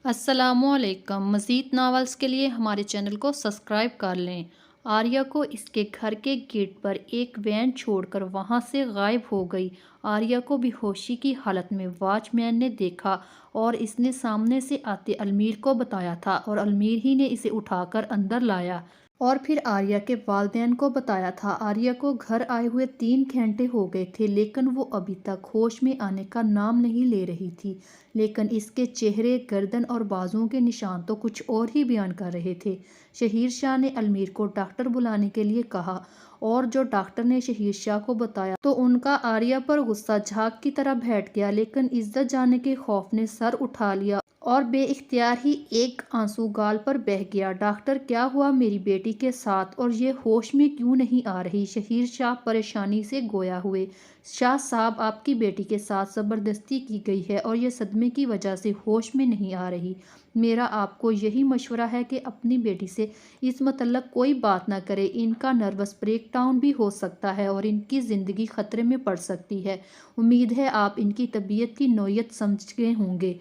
السلام علیکم۔ مزید ناولز کے لیے ہمارے چینل کو سبسکرائب کر لیں۔ آریہ کو اس کے گھر کے گیٹ پر ایک وین چھوڑ کر وہاں سے غائب ہو گئی۔ آریہ کو بے ہوشی کی حالت میں واچ مین نے دیکھا اور اس نے سامنے سے آتے المیر کو بتایا تھا اور المیر ہی نے اسے اٹھا کر اندر لایا اور پھر آریہ کے والدین کو بتایا تھا۔ آریہ کو گھر آئے ہوئے 3 گھنٹے ہو گئے تھے لیکن وہ ابھی تک ہوش میں آنے کا نام نہیں لے رہی تھی، لیکن اس کے چہرے، گردن اور بازوؤں کے نشان تو کچھ اور ہی بیان کر رہے تھے۔ شہیر شاہ نے المیر کو ڈاکٹر بلانے کے لیے کہا اور جو ڈاکٹر نے شہیر شاہ کو بتایا تو ان کا آریہ پر غصہ جھاگ کی طرح بیٹھ گیا، لیکن عزت جانے کے خوف نے سر اٹھا لیا اور بے اختیار ہی ایک آنسو گال پر بہہ گیا۔ ڈاکٹر، کیا ہوا میری بیٹی کے ساتھ اور یہ ہوش میں کیوں نہیں آ رہی؟ شہیر شاہ پریشانی سے گویا ہوئے۔ شاہ صاحب، آپ کی بیٹی کے ساتھ زبردستی کی گئی ہے اور یہ صدمے کی وجہ سے ہوش میں نہیں آ رہی۔ میرا آپ کو یہی مشورہ ہے کہ اپنی بیٹی سے اس متعلق کوئی بات نہ کرے، ان کا نروس بریک ڈاؤن بھی ہو سکتا ہے اور ان کی زندگی خطرے میں پڑ سکتی ہے۔ امید ہے آپ ان کی طبیعت کی نوعیت سمجھ گئے ہوں گے۔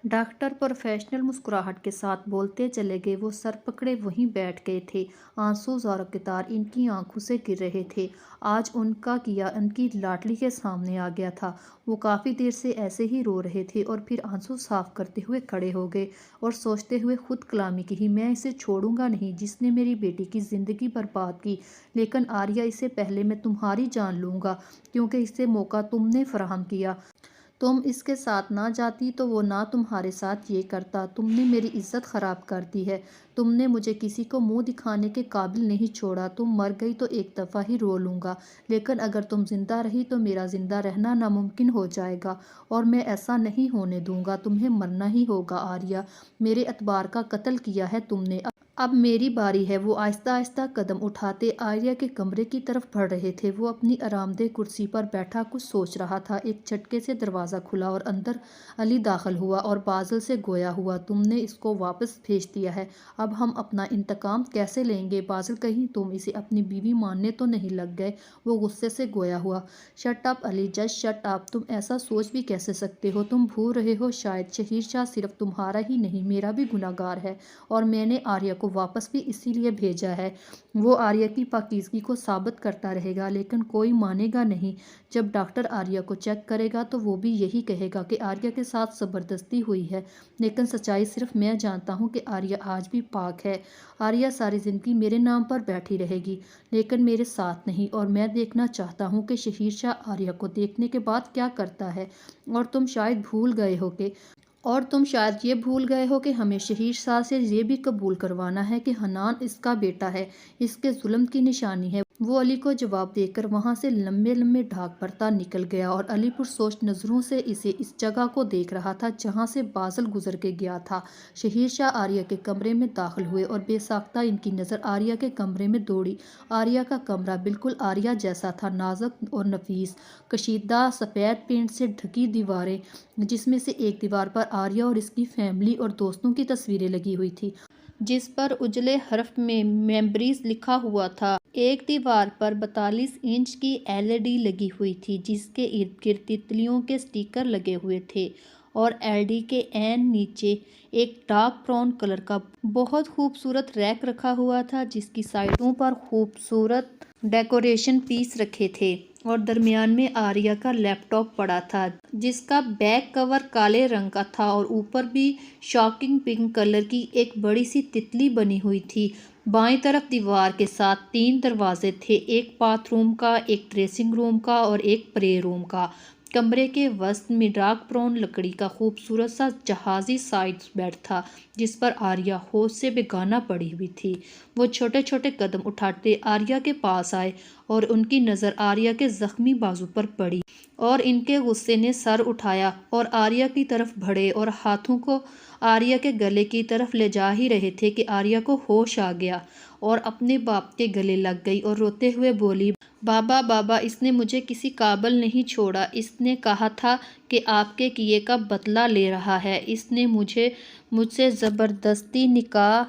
ڈاکٹر پروفیشنل مسکراہٹ کے ساتھ بولتے چلے گئے۔ وہ سر پکڑے وہیں بیٹھ گئے تھے، آنسو زور قطار ان کی آنکھوں سے گر رہے تھے۔ آج ان کا کیا ان کی لاڈلی کے سامنے آ گیا تھا۔ وہ کافی دیر سے ایسے ہی رو رہے تھے اور پھر آنسو صاف کرتے ہوئے کھڑے ہو گئے اور سوچتے ہوئے خود کلامی کی، میں اسے چھوڑوں گا نہیں جس نے میری بیٹی کی زندگی برباد کی، لیکن آریہ اس سے پہلے میں تمہاری جان لوں گا کیونکہ اسے موقع تم نے فراہم کیا۔ تم اس کے ساتھ نہ جاتی تو وہ نہ تمہارے ساتھ یہ کرتا۔ تم نے میری عزت خراب کر دی ہے، تم نے مجھے کسی کو منہ دکھانے کے قابل نہیں چھوڑا۔ تم مر گئی تو ایک دفعہ ہی رو لوں گا، لیکن اگر تم زندہ رہی تو میرا زندہ رہنا ناممکن ہو جائے گا اور میں ایسا نہیں ہونے دوں گا۔ تمہیں مرنا ہی ہوگا آریہ، میرے اعتبار کا قتل کیا ہے تم نے، اب میری باری ہے۔ وہ آہستہ آہستہ قدم اٹھاتے آریہ کے کمرے کی طرف بڑھ رہے تھے۔ وہ اپنی آرام دہ کرسی پر بیٹھا کچھ سوچ رہا تھا۔ ایک جھٹکے سے دروازہ کھلا اور اندر علی داخل ہوا اور بازل سے گویا ہوا، تم نے اس کو واپس بھیج دیا ہے، اب ہم اپنا انتقام کیسے لیں گے؟ بازل، کہیں تم اسے اپنی بیوی ماننے تو نہیں لگ گئے؟ وہ غصے سے گویا ہوا۔ شٹ اپ علی، جسٹ شٹ اپ، تم ایسا سوچ بھی کیسے سکتے ہو؟ تم بھول رہے ہو شاید شہیر شاہ صرف تمہارا ہی نہیں میرا بھی گناہ گار ہے اور میں نے آریہ کو واپس بھی اسی لیے بھیجا ہے۔ وہ آریہ کی پاکیزگی کو ثابت کرتا رہے گا لیکن کوئی مانے گا نہیں۔ جب ڈاکٹر آریہ کو چیک کرے گا تو وہ بھی یہی کہے گا کہ آریہ کے ساتھ زبردستی ہوئی ہے، لیکن سچائی صرف میں جانتا ہوں کہ آریہ آج بھی پاک ہے۔ آریہ ساری زندگی میرے نام پر بیٹھی رہے گی لیکن میرے ساتھ نہیں، اور میں دیکھنا چاہتا ہوں کہ شہیر شاہ آریہ کو دیکھنے کے بعد کیا کرتا ہے۔ اور تم شاید یہ بھول گئے ہو کہ ہمیں شہیر شاہ سے یہ بھی قبول کروانا ہے کہ حنان اس کا بیٹا ہے، اس کے ظلم کی نشانی ہے۔ وہ علی کو جواب دے کر وہاں سے لمبے لمبے ڈھاگ بھرتا نکل گیا اور علی پرسوچ نظروں سے اسے اس جگہ کو دیکھ رہا تھا جہاں سے بازل گزر کے گیا تھا۔ شہیر شاہ آریہ کے کمرے میں داخل ہوئے اور بے ساختہ ان کی نظر آریہ کے کمرے میں دوڑی۔ آریہ کا کمرہ بالکل آریہ جیسا تھا، نازک اور نفیس، کشیدہ سفید پینٹ سے ڈھکی دیواریں جس میں سے ایک دیوار پر آریہ اور اس کی فیملی اور دوستوں کی تصویریں لگی ہوئی تھی جس پر اجلے حرف میں میموریز لکھا ہوا تھا۔ ایک دیوار پر 42 انچ کی LED لگی ہوئی تھی جس کے ارد گرد تتلیوں کے سٹیکر لگے ہوئے تھے اور LED کے عین نیچے ایک ڈارک براؤن کلر کا بہت خوبصورت ریک رکھا ہوا تھا جس کی سائڈوں پر خوبصورت ڈیکوریشن پیس رکھے تھے اور درمیان میں آریہ کا لیپ ٹاپ پڑا تھا جس کا بیک کور کالے رنگ کا تھا اور اوپر بھی شاکنگ پنک کلر کی ایک بڑی سی تتلی بنی ہوئی تھی۔ بائیں طرف دیوار کے ساتھ 3 دروازے تھے، ایک باتھ روم کا، ایک ڈریسنگ روم کا اور ایک پرے روم کا۔ کمرے کے وسط میں ڈارک براؤن لکڑی کا خوبصورت سا جہازی سائیڈ بیڈ تھا جس پر آریہ ہوش سے بیگانہ پڑی ہوئی تھی۔ وہ چھوٹے چھوٹے قدم اٹھاتے آریہ کے پاس آئے اور ان کی نظر آریہ کے زخمی بازو پر پڑی اور ان کے غصے نے سر اٹھایا اور آریہ کی طرف بڑھے اور ہاتھوں کو آریہ کے گلے کی طرف لے جا ہی رہے تھے کہ آریہ کو ہوش آ گیا اور اپنے باپ کے گلے لگ گئی اور روتے ہوئے بولی، بابا بابا، اس نے مجھے کسی قابل نہیں چھوڑا، اس نے کہا تھا کہ آپ کے کیے کا بدلہ لے رہا ہے، اس نے مجھ سے زبردستی نکاح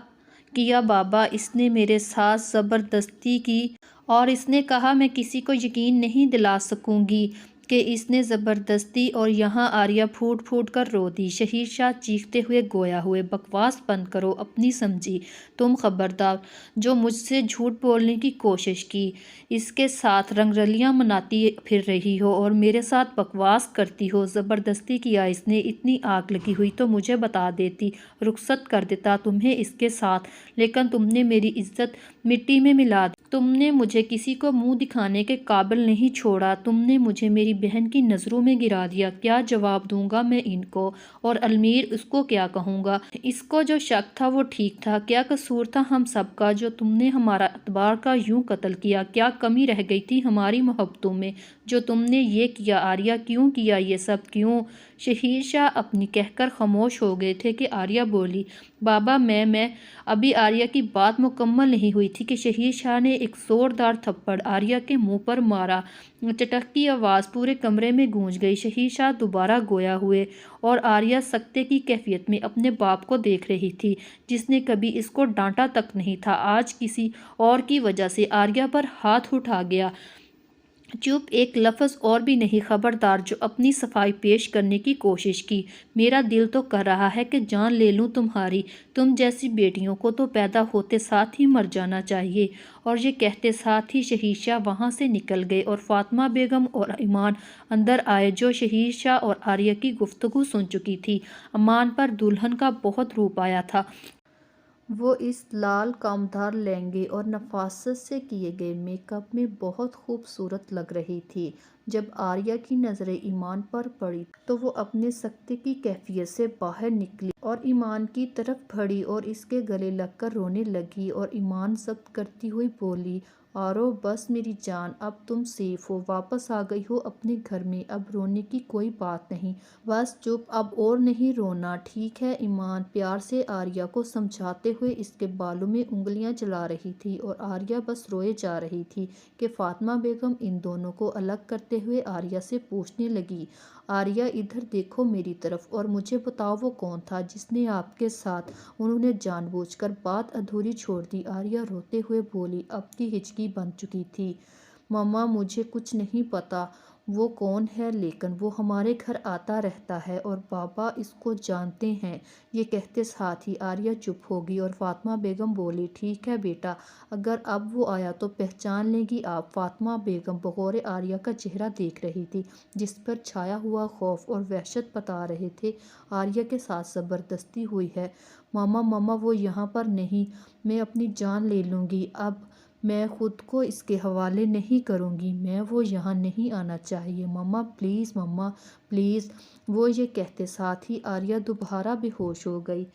کیا بابا، اس نے میرے ساتھ زبردستی کی اور اس نے کہا میں کسی کو یقین نہیں دلا سکوں گی کہ اس نے زبردستی، اور یہاں آریہ پھوٹ پھوٹ کر رو دی۔ شہیر شاہ چیختے ہوئے گویا ہوئے، بکواس بند کرو، اپنی سمجھی تم خبردار جو مجھ سے جھوٹ بولنے کی کوشش کی، اس کے ساتھ رنگرلیاں مناتی پھر رہی ہو اور میرے ساتھ بکواس کرتی ہو۔ زبردستی کیا اس نے، اتنی آگ لگی ہوئی تو مجھے بتا دیتی، رخصت کر دیتا تمہیں اس کے ساتھ، لیکن تم نے میری عزت مٹی میں ملا دی۔ تم نے مجھے کسی کو منہ دکھانے کے قابل نہیں چھوڑا، تم نے مجھے میری بہن کی نظروں میں گرا دیا۔ کیا جواب دوں گا میں ان کو؟ اور المیر، اس کو کیا کہوں گا؟ اس کو جو شک تھا وہ ٹھیک تھا، کیا قصور تھا ہم سب کا جو تم نے ہمارا اعتبار کا یوں قتل کیا؟ کیا کمی رہ گئی تھی ہماری محبتوں میں جو تم نے یہ کیا؟ آریہ کیوں کیا یہ سب، کیوں؟ شہیر شاہ اپنی کہہ کر خاموش ہو گئے تھے کہ آریہ بولی، بابا میں ابھی آریہ کی بات مکمل نہیں ہوئی تھی کہ شہیر شاہ نے ایک زوردار تھپڑ آریہ کے منہ پر مارا۔ چٹک کی آواز پورے کمرے میں گونج گئی۔ شہیر شاہ دوبارہ گویا ہوئے اور آریہ سکتے کی کیفیت میں اپنے باپ کو دیکھ رہی تھی جس نے کبھی اس کو ڈانٹا تک نہیں تھا، آج کسی اور کی وجہ سے آریہ پر ہاتھ اٹھا گیا۔ چپ، ایک لفظ اور بھی نہیں۔ خبردار جو اپنی صفائی پیش کرنے کی کوشش کی۔ میرا دل تو کر رہا ہے کہ جان لے لوں تمہاری، تم جیسی بیٹیوں کو تو پیدا ہوتے ساتھ ہی مر جانا چاہیے۔ اور یہ کہتے ساتھ ہی شہیر شاہ وہاں سے نکل گئے اور فاطمہ بیگم اور ایمان اندر آئے جو شہیر شاہ اور آریہ کی گفتگو سن چکی تھی۔ ایمان پر دلہن کا بہت روپ آیا تھا۔ وہ اس لال کامدار لہنگے اور نفاست سے کیے گئے میک اپ میں بہت خوبصورت لگ رہی تھی۔ جب آریہ کی نظریں ایمان پر پڑی تو وہ اپنے سکتے کی کیفیت سے باہر نکلی اور ایمان کی طرف بڑھی اور اس کے گلے لگ کر رونے لگی، اور ایمان ضبط کرتی ہوئی بولی، آرو بس میری جان، اب تم سیف ہو، واپس آ گئی ہو اپنے گھر میں، اب رونے کی کوئی بات نہیں، بس چپ، اب اور نہیں رونا، ٹھیک ہے؟ ایمان پیار سے آریہ کو سمجھاتے ہوئے اس کے بالوں میں انگلیاں چلا رہی تھی، اور آریہ بس روئے جا رہی تھی کہ فاطمہ بیگم ان دونوں کو الگ کرتے ہوئے آریہ سے پوچھنے لگی، آریہ ادھر دیکھو میری طرف، اور مجھے بتاؤ وہ کون تھا جس نے آپ کے ساتھ؟ انہوں نے جان بوجھ کر بات ادھوری چھوڑ دی۔ آریہ روتے ہوئے بولی، اب کی ہچکی بن چکی تھی، مما مجھے کچھ نہیں پتا وہ کون ہے، لیکن وہ ہمارے گھر آتا رہتا ہے اور بابا اس کو جانتے ہیں۔ یہ کہتے ساتھ ہی آریہ چپ ہو گئی اور فاطمہ بیگم بولی، ٹھیک ہے بیٹا، اگر اب وہ آیا تو پہچان لیں گی آپ؟ فاطمہ بیگم بغور آریہ کا چہرہ دیکھ رہی تھی جس پر چھایا ہوا خوف اور وحشت بتا رہے تھے آریہ کے ساتھ زبردستی ہوئی ہے۔ مما وہ یہاں پر نہیں، میں اپنی جان لے لوں گی، اب میں خود کو اس کے حوالے نہیں کروں گی، میں وہ یہاں نہیں آنا چاہیے، مما پلیز، مما پلیز۔ وہ یہ کہتے ساتھ ہی آریہ دوبارہ بے ہوش ہو گئی۔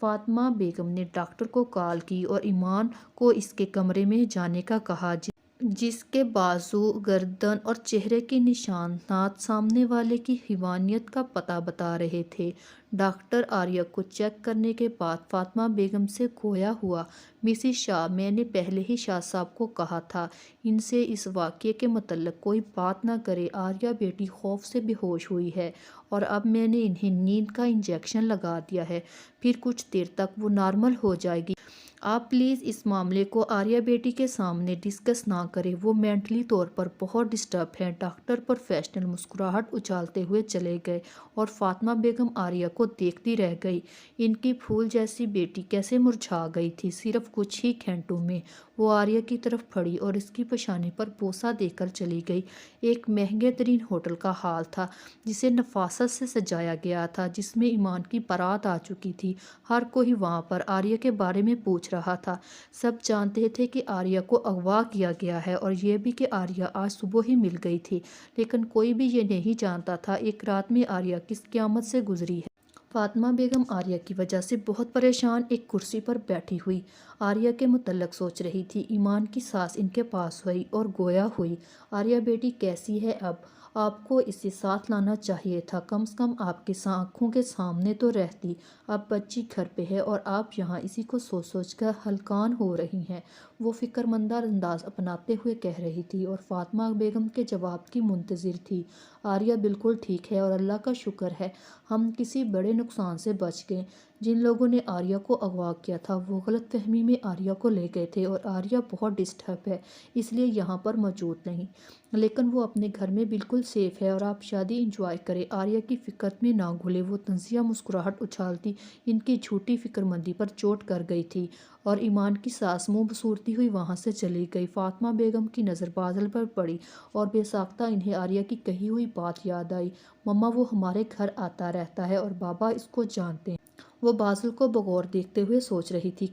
فاطمہ بیگم نے ڈاکٹر کو کال کی اور ایمان کو اس کے کمرے میں جانے کا کہا جس کے بازو، گردن اور چہرے کے نشانات سامنے والے کی حیوانیت کا پتہ بتا رہے تھے۔ ڈاکٹر آریہ کو چیک کرنے کے بعد فاطمہ بیگم سے گویا ہوا، مسز شاہ، میں نے پہلے ہی شاہ صاحب کو کہا تھا ان سے اس واقعے کے متعلق کوئی بات نہ کرے، آریہ بیٹی خوف سے بے ہوش ہوئی ہے اور اب میں نے انہیں نیند کا انجیکشن لگا دیا ہے، پھر کچھ دیر تک وہ نارمل ہو جائے گی۔ آپ پلیز اس معاملے کو آریہ بیٹی کے سامنے ڈسکس نہ کریں، وہ مینٹلی طور پر بہت ڈسٹرب ہیں۔ ڈاکٹر پروفیشنل مسکراہٹ اچھالتے ہوئے چلے گئے اور فاطمہ بیگم آریہ کو دیکھتی رہ گئی۔ ان کی پھول جیسی بیٹی کیسے مرجھا گئی تھی صرف کچھ ہی گھنٹوں میں۔ وہ آریہ کی طرف بڑھی اور اس کی پیشانی پر بوسہ دے کر چلی گئی۔ ایک مہنگے ترین ہوٹل کا ہال تھا جسے نفاست سے سجایا گیا تھا، جس میں ایمان کی بارات آ چکی تھی۔ ہر کوئی وہاں پر آریہ کے بارے میں پوچھ رہا تھا۔ سب جانتے تھے کہ آریہ کو اغوا کیا گیا ہے اور یہ بھی کہ آریہ آج صبح ہی مل گئی تھی، لیکن کوئی بھی یہ نہیں جانتا تھا ایک رات میں آریہ کس قیامت سے گزری ہے۔ فاطمہ بیگم آریہ کی وجہ سے بہت پریشان ایک کرسی پر بیٹھی ہوئی آریہ کے متعلق سوچ رہی تھی۔ ایمان کی سانس ان کے پاس ہوئی اور گویا ہوئی، آریہ بیٹی کیسی ہے اب؟ آپ کو اسے ساتھ لانا چاہیے تھا، کم از کم آپ کی آنکھوں کے سامنے تو رہتی۔ اب بچی گھر پہ ہے اور آپ یہاں اسی کو سوچ سوچ کر ہلکان ہو رہی ہیں، وہ فکر مندہ انداز اپناتے ہوئے کہہ رہی تھی اور فاطمہ بیگم کے جواب کی منتظر تھی۔ آریہ بالکل ٹھیک ہے اور اللہ کا شکر ہے ہم کسی بڑے نقصان سے بچ گئے۔ جن لوگوں نے آریہ کو اغوا کیا تھا وہ غلط فہمی میں آریہ کو لے گئے تھے اور آریہ بہت ڈسٹرب ہے، اس لیے یہاں پر موجود نہیں، لیکن وہ اپنے گھر میں بالکل سیف ہے اور آپ شادی انجوائے کریں۔ آریہ کی فکر میں نہ گھلے، وہ طنزیہ مسکراہٹ اچھالتی ان کی جھوٹی فکر مندی پر چوٹ کر گئی تھی اور ایمان کی ساس منہ بسورتی ہوئی وہاں سے چلی گئی۔ فاطمہ بیگم کی نظر بازل پر پڑی اور بے ساختہ انہیں آریہ کی کہی ہوئی بات یاد آئی، مما وہ ہمارے گھر آتا رہتا ہے اور بابا اس کو جانتے ہیں۔ وہ بازل کو بغور دیکھتے ہوئے سوچ رہی تھی،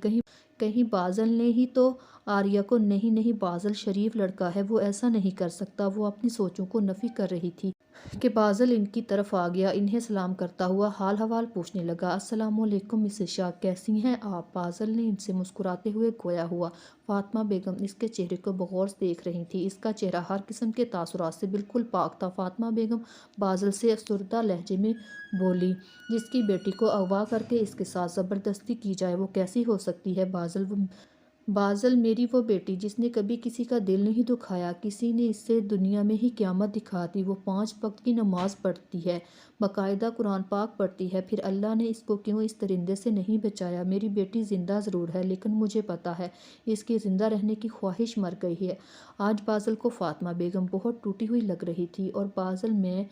کہیں بازل نے ہی تو آریہ کو نہیں بازل شریف لڑکا ہے، وہ ایسا نہیں کر سکتا۔ وہ اپنی سوچوں کو نفی کر رہی تھی کہ بازل ان کی طرف آ گیا، انہیں سلام کرتا ہوا حال حوال پوچھنے لگا، السلام علیکم مسز شاہ، کیسی ہیں آپ؟ بازل نے ان سے مسکراتے ہوئے گویا ہوا۔ فاطمہ بیگم اس کے چہرے کو بغور دیکھ رہی تھی، اس کا چہرہ ہر قسم کے تاثرات سے بالکل پاک تھا۔ فاطمہ بیگم بازل سے افسردہ لہجے میں بولی، جس کی بیٹی کو اغوا کر کے اس کے ساتھ زبردستی کی جائے وہ کیسی ہو سکتی ہے؟ بازل میری وہ بیٹی جس نے کبھی کسی کا دل نہیں دکھایا، کسی نے اس سے دنیا میں ہی قیامت دکھا دی، وہ 5 وقت کی نماز پڑھتی ہے، باقاعدہ قرآن پاک پڑھتی ہے، پھر اللہ نے اس کو کیوں اس درندے سے نہیں بچایا؟ میری بیٹی زندہ ضرور ہے لیکن مجھے پتا ہے اس کی زندہ رہنے کی خواہش مر گئی ہے۔ آج بازل کو فاطمہ بیگم بہت ٹوٹی ہوئی لگ رہی تھی اور بازل میں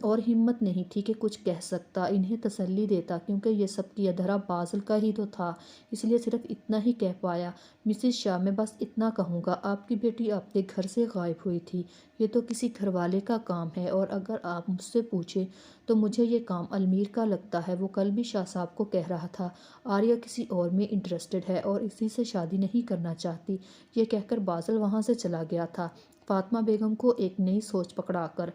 اور ہمت نہیں تھی کہ کچھ کہہ سکتا، انہیں تسلی دیتا، کیونکہ یہ سب کی ادھرا بازل کا ہی تو تھا، اس لیے صرف اتنا ہی کہہ پایا، مسز شاہ میں بس اتنا کہوں گا، آپ کی بیٹی آپ کے گھر سے غائب ہوئی تھی، یہ تو کسی گھر والے کا کام ہے، اور اگر آپ مجھ سے پوچھیں تو مجھے یہ کام المیر کا لگتا ہے، وہ کل بھی شاہ صاحب کو کہہ رہا تھا آریہ کسی اور میں انٹرسٹڈ ہے اور اسی سے شادی نہیں کرنا چاہتی، یہ کہہ کر بازل وہاں سے چلا گیا تھا۔ فاطمہ بیگم کو ایک نئی سوچ پکڑا کر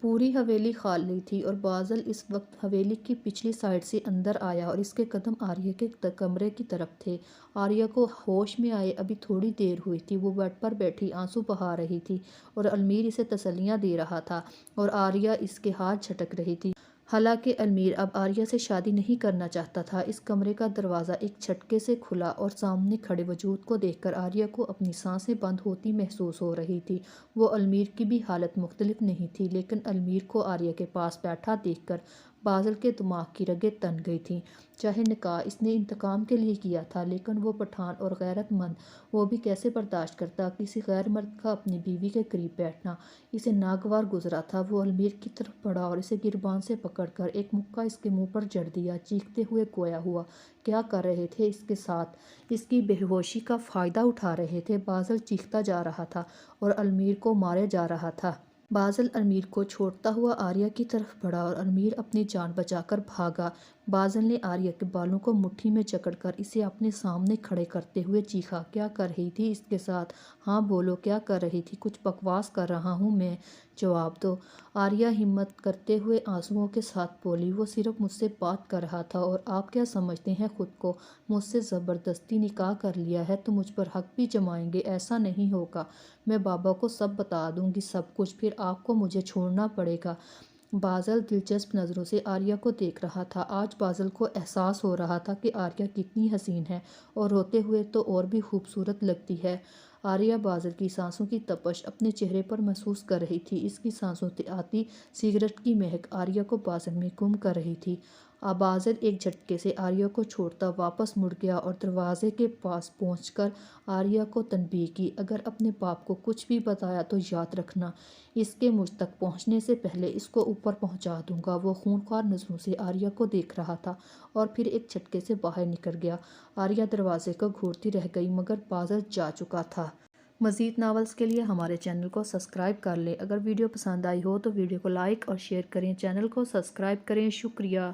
پوری حویلی کھال لی تھی اور بازل اس وقت حویلی کی پچھلی سائڈ سے اندر آیا اور اس کے قدم آریہ کے کمرے کی طرف تھے۔ آریہ کو ہوش میں آئے ابھی تھوڑی دیر ہوئی تھی، وہ بیڈ پر بیٹھی آنسو بہا رہی تھی اور المیر اسے تسلیاں دے رہا تھا اور آریہ اس کے ہاتھ جھٹک رہی تھی۔ حالانکہ المیر اب آریہ سے شادی نہیں کرنا چاہتا تھا۔ اس کمرے کا دروازہ ایک جھٹکے سے کھلا اور سامنے کھڑے وجود کو دیکھ کر آریہ کو اپنی سانسیں بند ہوتی محسوس ہو رہی تھی۔ وہ المیر کی بھی حالت مختلف نہیں تھی، لیکن المیر کو آریہ کے پاس بیٹھا دیکھ کر بازل کے دماغ کی رگیں تن گئی تھیں۔ چاہے نکاح اس نے انتقام کے لیے کیا تھا، لیکن وہ پٹھان اور غیرت مند، وہ بھی کیسے برداشت کرتا کسی غیر مرد کا اپنی بیوی کے قریب بیٹھنا؟ اسے ناگوار گزرا تھا۔ وہ المیر کی طرف بڑھا اور اسے گربان سے پکڑ کر ایک مکہ اس کے منہ پر جڑ دیا، چیختے ہوئے گویا ہوا، کیا کر رہے تھے اس کے ساتھ؟ اس کی بے ہوشی کا فائدہ اٹھا رہے تھے؟ بازل چیختا جا رہا تھا اور المیر کو مارے جا رہا تھا۔ بازل المیر کو چھوڑتا ہوا آریہ کی طرف بڑھا اور المیر اپنی جان بچا کر بھاگا۔ بازل نے آریہ کے بالوں کو مٹھی میں جکڑ کر اسے اپنے سامنے کھڑے کرتے ہوئے چیخا، کیا کر رہی تھی اس کے ساتھ؟ ہاں بولو، کیا کر رہی تھی؟ کچھ بکواس کر رہا ہوں میں، جواب دو۔ آریہ ہمت کرتے ہوئے آنسوؤں کے ساتھ بولی، وہ صرف مجھ سے بات کر رہا تھا، اور آپ کیا سمجھتے ہیں خود کو؟ مجھ سے زبردستی نکاح کر لیا ہے تو مجھ پر حق بھی جمائیں گے؟ ایسا نہیں ہوگا، میں بابا کو سب بتا دوں گی، سب کچھ، پھر آپ کو مجھے چھوڑنا پڑے گا۔ بازل دلچسپ نظروں سے آریہ کو دیکھ رہا تھا۔ آج بازل کو احساس ہو رہا تھا کہ آریہ کتنی حسین ہے اور روتے ہوئے تو اور بھی خوبصورت لگتی ہے۔ آریہ بازل کی سانسوں کی تپش اپنے چہرے پر محسوس کر رہی تھی، اس کی سانسوں سے آتی سگریٹ کی مہک آریہ کو بازل میں گم کر رہی تھی۔ بازل ایک جھٹکے سے آریہ کو چھوڑتا واپس مڑ گیا اور دروازے کے پاس پہنچ کر آریہ کو تنبیہ کی، اگر اپنے باپ کو کچھ بھی بتایا تو یاد رکھنا، اس کے مجھ تک پہنچنے سے پہلے اس کو اوپر پہنچا دوں گا۔ وہ خونخوار نظروں سے آریہ کو دیکھ رہا تھا اور پھر ایک جھٹکے سے باہر نکل گیا۔ آریہ دروازے کو گھورتی رہ گئی مگر بازل جا چکا تھا۔ مزید ناولز کے لیے ہمارے چینل کو سبسکرائب کر لیں۔ اگر ویڈیو پسند آئی ہو تو ویڈیو کو لائک اور شیئر کریں، چینل کو سبسکرائب کریں۔ شکریہ۔